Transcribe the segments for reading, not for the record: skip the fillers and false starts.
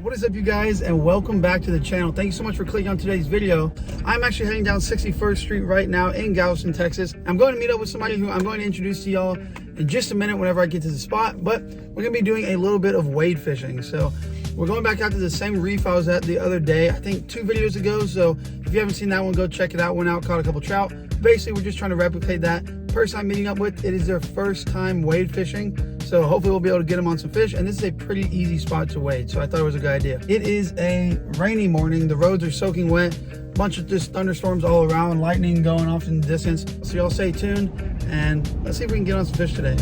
What is up, you guys, and welcome back to the channel. Thank you so much for clicking on today's video. I'm actually heading down 61st Street right now in Galveston, Texas. I'm going to meet up with somebody who I'm going to introduce to y'all in just a minute whenever I get to the spot, but we're going to be doing a little bit of wade fishing. So we're going back out to the same reef I was at the other day, I think 2 videos ago. So if you haven't seen that one, go check it out. Went out, caught a couple trout. Basically, we're just trying to replicate that. Person I'm meeting up with, it is their first time wade fishing. So hopefully we'll be able to get them on some fish. And this is a pretty easy spot to wade. So I thought it was a good idea. It is a rainy morning. The roads are soaking wet. Bunch of just thunderstorms all around. Lightning going off in the distance. So y'all stay tuned and let's see if we can get on some fish today.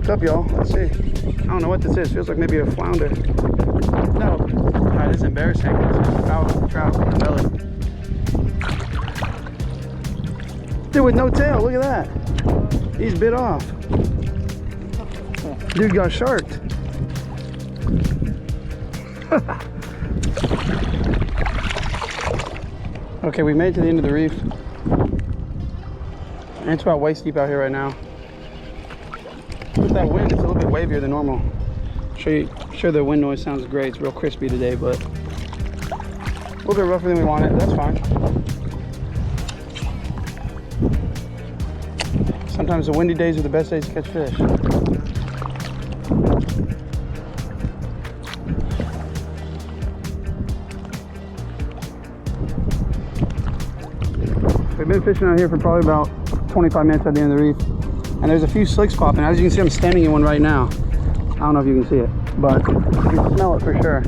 Up, y'all. Let's see. I don't know what this is. Feels like maybe a flounder. No. Alright, this is embarrassing. This is a trout in the belly. Dude with no tail. Look at that. He's bit off. Dude got sharked. Okay, we made it to the end of the reef. And it's about waist deep out here right now. With that wind, it's a little bit wavier than normal. Sure the wind noise sounds great. It's real crispy today, but a little bit rougher than we wanted. That's fine. Sometimes the windy days are the best days to catch fish. We've been fishing out here for probably about 25 minutes at the end of the reef. And there's a few slicks popping. As you can see, I'm standing in one right now. I don't know if you can see it, but you can smell it for sure.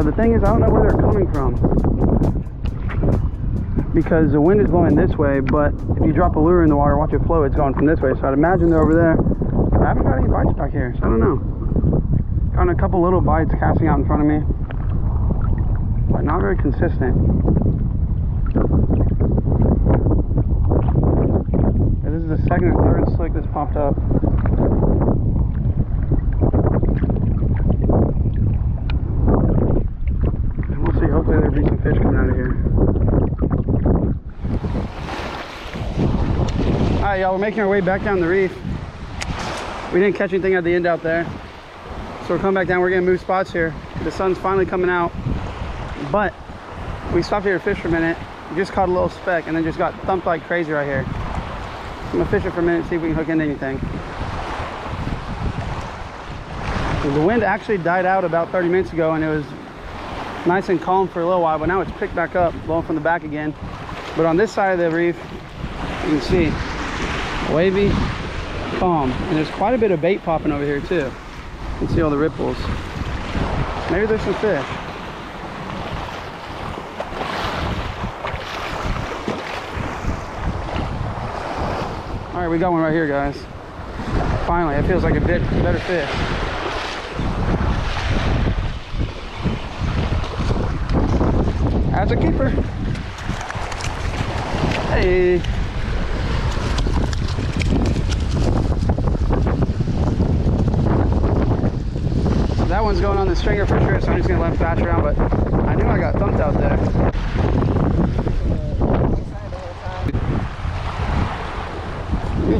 The thing is, I don't know where they're coming from, because the wind is blowing this way, but if you drop a lure in the water, watch it flow, it's going from this way. So I'd imagine they're over there. But I haven't got any bites back here, so I don't know. Got a couple little bites casting out in front of me, but not very consistent. This is the second or third slick that's popped up. And we'll see, hopefully there'll be some fish coming out of here. Alright, y'all, we're making our way back down the reef. We didn't catch anything at the end out there. So we're coming back down, we're gonna move spots here. The sun's finally coming out. But we stopped here to fish for a minute. We just caught a little speck and then just got thumped like crazy right here. I'm gonna fish it for a minute, see if we can hook into anything. The wind actually died out about 30 minutes ago and it was nice and calm for a little while, but now it's picked back up, blowing from the back again. But on this side of the reef, you can see wavy, calm, and there's quite a bit of bait popping over here too. You can see all the ripples. Maybe there's some fish. All right, we got one right here, guys. Finally, it feels like a bit better fish. That's a keeper. Hey. That one's going on the stringer for sure, so I'm just gonna let him flash around, but I knew I got thumped out there.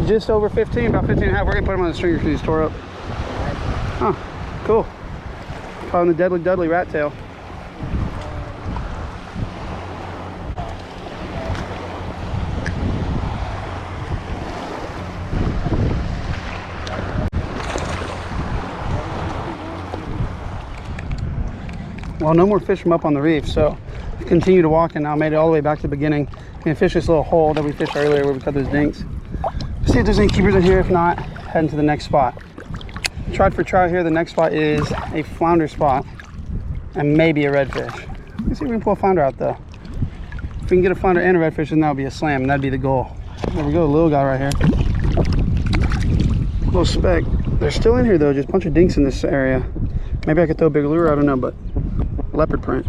Just over 15, about 15 and a half. We're gonna put him on the stringer because he's tore up. Huh, cool. Caught him the deadly rat tail. Well, no more fish from up on the reef, so I continue to walk and now made it all the way back to the beginning. I'm gonna fish this little hole that we fished earlier where we cut those dinks. See if there's any keepers in here. If not, heading to the next spot. Tried for trout here. The next spot is a flounder spot and maybe a redfish. Let's see if we can pull a flounder out though. If we can get a flounder and a redfish, then that would be a slam, and that'd be the goal. There we go, the little guy right here. Little speck. They're still in here though, just a bunch of dinks in this area. Maybe I could throw a big lure, I don't know, but leopard print.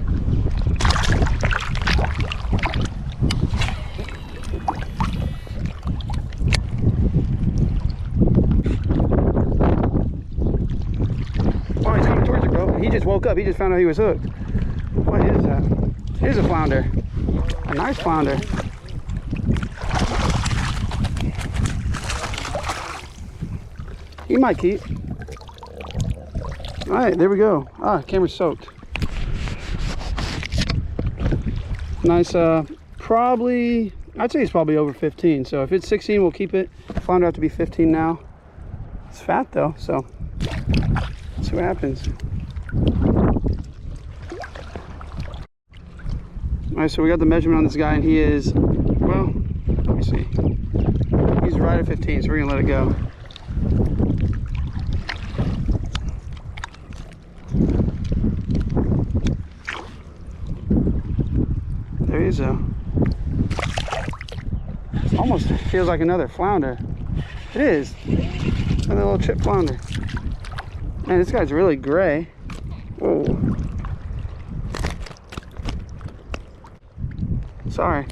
Oh, he's coming towards it, bro. He just woke up. He just found out he was hooked. What is that? Here's a flounder. A nice flounder. He might keep. All right, there we go. Ah, camera's soaked. Nice, probably, I'd say it's probably over 15. So if it's 16, we'll keep it. Flounder have to be 15 now. It's fat though, so let's see what happens. All right, so we got the measurement on this guy, and he is, well, let me see. He's right at 15, so we're gonna let it go. There he is though. Almost feels like another flounder. It is. Another little chip flounder. Man, this guy's really gray. Whoa. Sorry.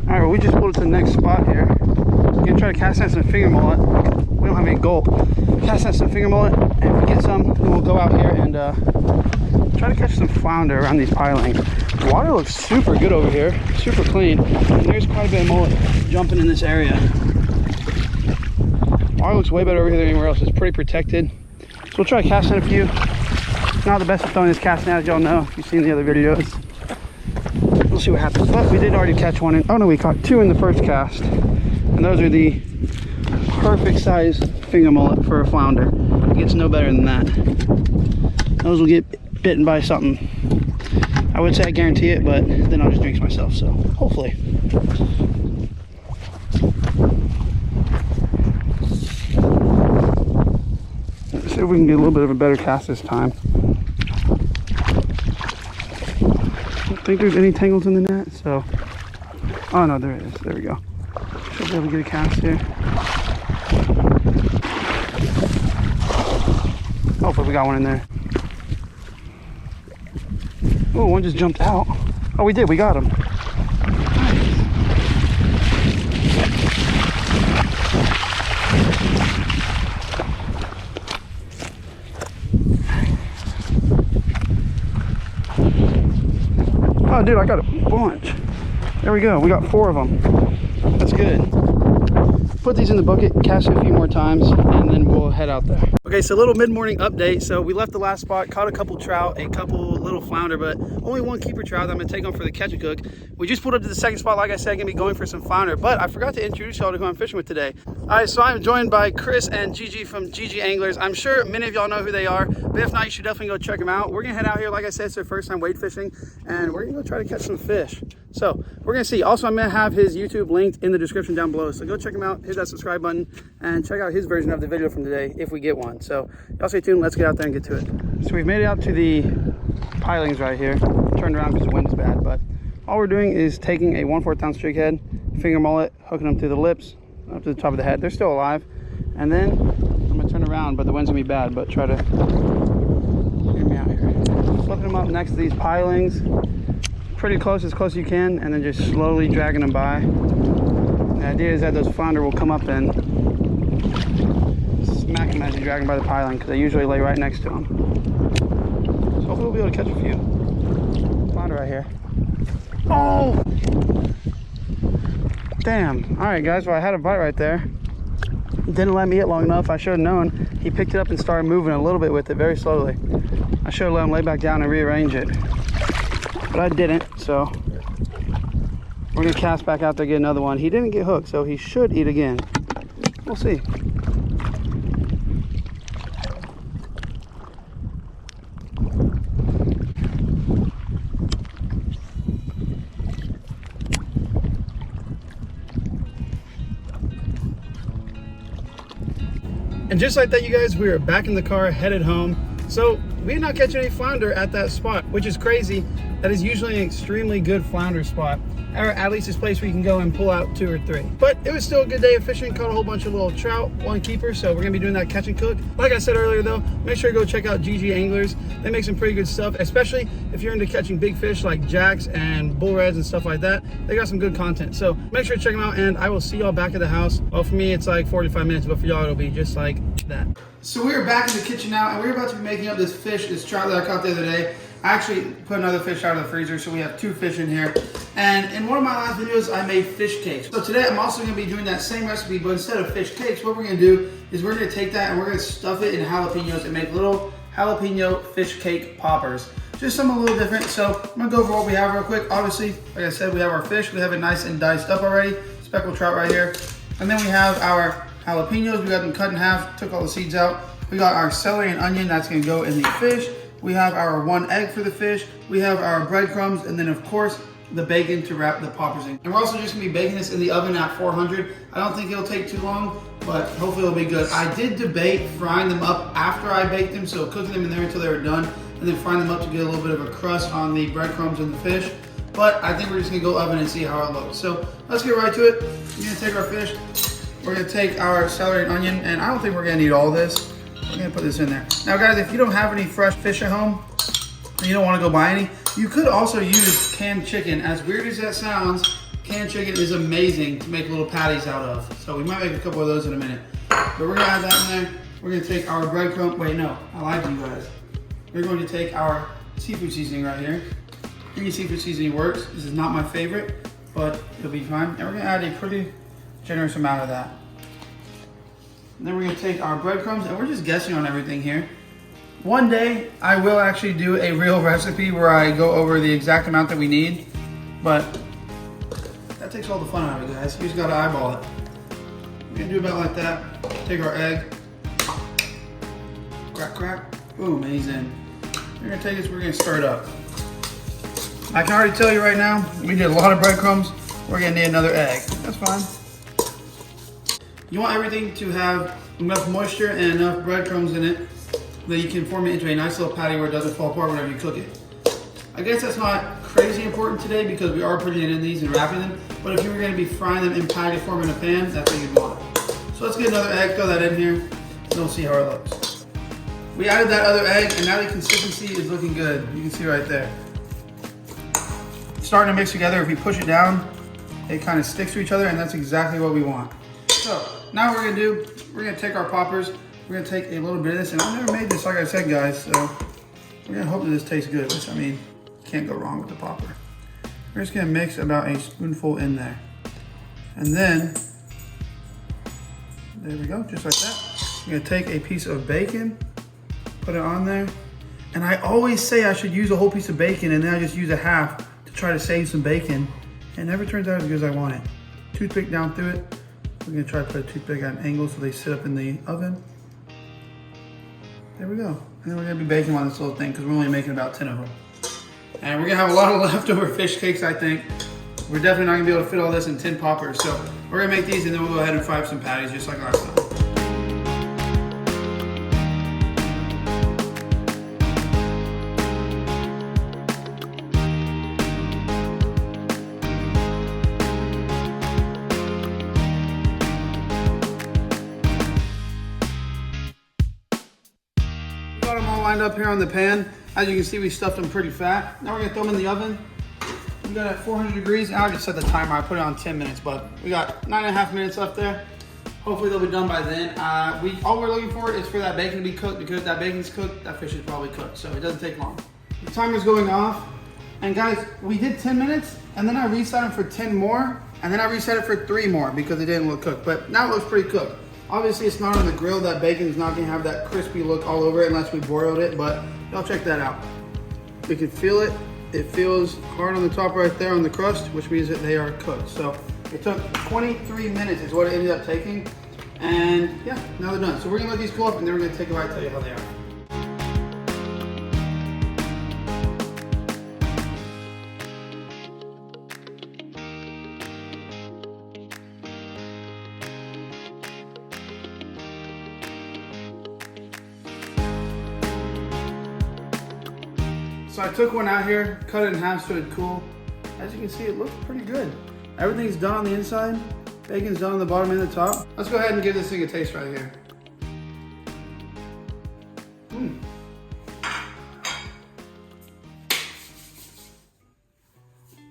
Alright, well, we just pulled it to the next spot here. We're gonna try to cast out some finger mullet. We don't have any gulp. Cast out some finger mullet, and if we get some, then we'll go out here and try to catch some flounder around these pilings. The water looks super good over here, super clean, and there's quite a bit of mullet jumping in this area. Water looks way better over here than anywhere else. It's pretty protected. So we'll try casting a few. Not the best at throwing this casting out, as y'all know, if you've seen the other videos. We'll see what happens. But we did already catch one in, oh no, we caught two in the first cast. And those are the perfect size finger mullet for a flounder. It gets no better than that. Those will get bitten by something. I would say I guarantee it, but then I'll just jinx myself, so hopefully. Let's see if we can get a little bit of a better cast this time. I don't think there's any tangles in the net, so. Oh no, there is. There we go. Should be able to get a cast here. Hopefully we got one in there. Oh, one just jumped out. Oh, we did. We got him. Nice. Oh, dude, I got a bunch. There we go. We got 4 of them. That's good. Put these in the bucket, cast it a few more times, and then we'll head out there. Okay, so a little mid-morning update. So we left the last spot, caught a couple trout, a couple little flounder, but only one keeper trout that I'm gonna take on for the catch and cook. We just pulled up to the second spot. Like I said, I'm gonna be going for some flounder, but I forgot to introduce y'all to who I'm fishing with today. All right, so I'm joined by Chris and Gigi from Gigi Anglers. I'm sure many of y'all know who they are, but if not, you should definitely go check them out. We're gonna head out here, like I said, it's their first time wade fishing, and we're gonna go try to catch some fish. So we're gonna see. Also, I'm gonna have his YouTube linked in the description down below, so go check him out, hit that subscribe button, and check out his version of the video from today if we get one. So y'all stay tuned, let's get out there and get to it. So we've made it out to the pilings right here. Turned around because the wind is bad, but all we're doing is taking a 1/4 ounce jig head, finger mullet, hooking them through the lips up to the top of the head. They're still alive, and then I'm gonna turn around, but the wind's gonna be bad, but try to hear me out here. Flipping them up next to these pilings, pretty close as you can, and then just slowly dragging them by. The idea is that those flounder will come up and smack them as you drag them by the piling, because they usually lay right next to them. So hopefully we'll be able to catch a few. Flounder right here. Oh! Damn. All right, guys. Well, I had a bite right there. Didn't let me hit long enough. I should have known. He picked it up and started moving a little bit with it very slowly. I should have let him lay back down and rearrange it, but I didn't. So we're gonna cast back out there, get another one. He didn't get hooked, so he should eat again. We'll see. And just like that, you guys, we are back in the car, headed home. So we did not catch any flounder at that spot, which is crazy. That is usually an extremely good flounder spot, or at least this place where you can go and pull out 2 or 3. But it was still a good day of fishing. Caught a whole bunch of little trout, 1 keeper. So we're gonna be doing that catch and cook. Like I said earlier though, make sure to go check out GG Anglers. They make some pretty good stuff, especially if you're into catching big fish like jacks and bull reds and stuff like that. They got some good content. So make sure to check them out, and I will see y'all back at the house. Well, for me, it's like 45 minutes, but for y'all, it'll be just like that. So we are back in the kitchen now, and we're about to be making up this fish, this trout that I caught the other day. I actually put another fish out of the freezer, so we have 2 fish in here. And in one of my last videos, I made fish cakes. So today, I'm also gonna be doing that same recipe, but instead of fish cakes, what we're gonna do is we're gonna take that and we're gonna stuff it in jalapenos and make little jalapeno fish cake poppers. Just something a little different. So I'm gonna go over what we have real quick. Obviously, like I said, we have our fish. We have it nice and diced up already. Speckled trout right here. And then we have our jalapenos. We got them cut in half, took all the seeds out. We got our celery and onion that's gonna go in the fish. We have our 1 egg for the fish. We have our breadcrumbs, and then of course, the bacon to wrap the poppers in. And we're also just gonna be baking this in the oven at 400. I don't think it'll take too long, but hopefully it'll be good. I did debate frying them up after I baked them, so cooking them in there until they were done, and then frying them up to get a little bit of a crust on the breadcrumbs and the fish. But I think we're just gonna go oven and see how it looks. So let's get right to it. We're gonna take our fish. We're gonna take our celery and onion, and I don't think we're gonna need all this. We're gonna put this in there. Now guys, if you don't have any fresh fish at home, and you don't wanna go buy any, you could also use canned chicken. As weird as that sounds, canned chicken is amazing to make little patties out of. So we might make a couple of those in a minute. But we're gonna add that in there. We're gonna take our breadcrumb, wait no, I lied to you guys. We're going to take our seafood seasoning right here. Any seafood seasoning works. This is not my favorite, but it'll be fine. And we're gonna add a pretty generous amount of that. And then we're gonna take our breadcrumbs, and we're just guessing on everything here. One day, I will actually do a real recipe where I go over the exact amount that we need, but that takes all the fun out of it, guys. You just gotta eyeball it. We're gonna do about like that. Take our egg, crack, crack, boom, and he's in. We're gonna take this, we're gonna stir it up. I can already tell you right now, we did a lot of breadcrumbs. We're gonna need another egg. That's fine. You want everything to have enough moisture and enough breadcrumbs in it that you can form it into a nice little patty where it doesn't fall apart whenever you cook it. I guess that's not crazy important today because we are putting it in these and wrapping them, but if you were gonna be frying them in patty form in a pan, that's what you'd want. So let's get another egg, throw that in here, and we'll see how it looks. We added that other egg, and now the consistency is looking good. You can see right there. It's starting to mix together. If we push it down, it kind of sticks to each other, and that's exactly what we want. So now what we're gonna do, we're gonna take our poppers, we're gonna take a little bit of this, and I've never made this like I said, guys, so we're gonna hope that this tastes good, which I mean, can't go wrong with the popper. We're just gonna mix about a spoonful in there. And then, there we go, just like that. I'm gonna take a piece of bacon, put it on there. And I always say I should use a whole piece of bacon, and then I just use a half to try to save some bacon. It never turns out as good as I want it. Toothpick down through it. We're gonna try to put a toothpick at an angle so they sit up in the oven. There we go. And then we're gonna be baking on this little thing because we're only making about 10 of them. And we're gonna have a lot of leftover fish cakes, I think. We're definitely not gonna be able to fit all this in 10 poppers. So we're gonna make these, and then we'll go ahead and fry up some patties just like last time. Got them all lined up here on the pan. As you can see, we stuffed them pretty fat. Now we're gonna throw them in the oven. We got it at 400 degrees. I just set the timer. I put it on 10 minutes, but we got 9.5 minutes left there. Hopefully they'll be done by then. All we're looking for is for that bacon to be cooked, because if that bacon's cooked, that fish is probably cooked, so it doesn't take long. The timer's going off, and guys, we did 10 minutes, and then I reset it for 10 more, and then I reset it for 3 more because it didn't look cooked, but now it looks pretty cooked. Obviously, it's not on the grill. That bacon is not gonna have that crispy look all over it unless we broiled it, but y'all check that out. We can feel it. It feels hard on the top right there on the crust, which means that they are cooked. So it took 23 minutes is what it ended up taking. And yeah, now they're done. So we're gonna let these cool up, and then we're gonna take a bite and tell you how they are. So I took one out here, cut it in half so it'd cool. As you can see, it looks pretty good. Everything's done on the inside. Bacon's done on the bottom and the top. Let's go ahead and give this thing a taste right here.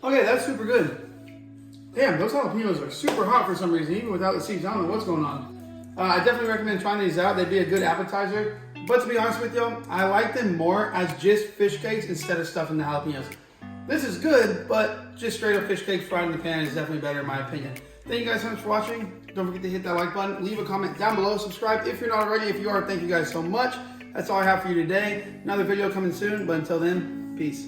Okay, that's super good. Damn, those jalapenos are super hot for some reason, even without the seeds. I don't know what's going on. I definitely recommend trying these out. They'd be a good appetizer. But to be honest with y'all, I like them more as just fish cakes instead of stuffing the jalapenos. This is good, but just straight up fish cakes fried in the pan is definitely better in my opinion. Thank you guys so much for watching. Don't forget to hit that like button. Leave a comment down below. Subscribe if you're not already. If you are, thank you guys so much. That's all I have for you today. Another video coming soon, but until then, peace.